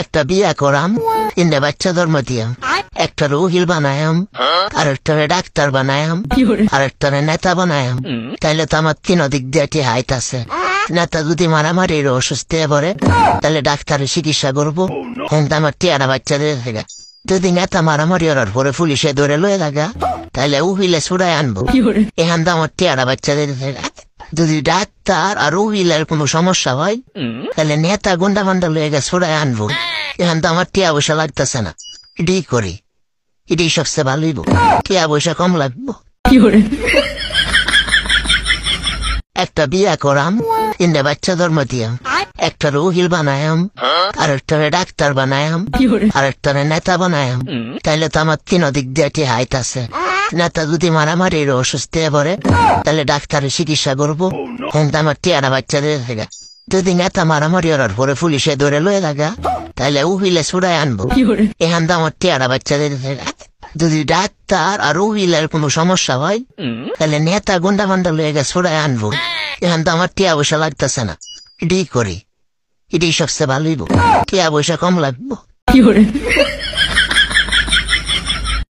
একটা বিয়া করাম, তিনটা বাচ্চা জন্ম দিয়াম, একটা উকিল বানায়াম, আরেকটারে ডাক্তার বানায়াম, আরেকটারে নেতা বানায়াম। তাইলে তো আমার তিন দিক দিয়ে হাইট আছে। নেতা যদি মারামারির অসুস্থ হয়ে পড়ে, তাহলে ডাক্তারের চিকিৎসা করবো, কিন্তু আমার টিয়ারা বাচ্চা দিয়ে থাকে। যদি নেতা মারামারি ওর পরে পুলিশে ধরে লয়ে লাগা, তাহলে উকিলে ছুড়াই আনবো, এখান তো আমার টিয়ারা বাচ্চা দিয়ে থাকে। যদি ডাক্তার আর উকিলের কোনো সমস্যা হয়, তাহলে নেতা গুন্ডা ফান্ডা লয়ে গেছে ছুড়াই আনবো, এখান তো আমার টিয়া পয়সা লাগতেছে না। এটাই করি, এটাই সবচেয়ে ভালো হইব, টিয়া পয়সা কম লাগবো। একটা বিয়া করাম, তিনটা বাচ্চা জন্ম দিয়াম, একটা উকিল বানায়াম, আরেকটারে ডাক্তার বানায়াম, আরেকটারে নেতা বানায়াম। তাইলে তো আমার তিন দিক দিয়ে হাইট আছে। নেতা যদি মারামারির অসুস্থ হয়ে পড়ে, তাহলে ডাক্তারের চিকিৎসা করবো, কিন্তু আমার টিয়ারা বাচ্চা দিয়ে থাকে। যদি নেতা মারামারি ওর পরে পুলিশে ধরে লয়ে লাগা, তাহলে উকিলে ছুড়াই আনবো, এখান তো আমার টিয়ারা বাচ্চা দিয়ে থাকে। যদি ডাক্তার আর উকিলের কোনো সমস্যা হয়, তাহলে নেতা গুন্ডা ফান্ডা লয়ে গেছে ছুড়াই আনবো, এখান তো আমার টিয়া পয়সা লাগতেছে না। এটাই করি, এটাই সবচেয়ে ভালো হইব, টিয়া পয়সা কম লাগবো।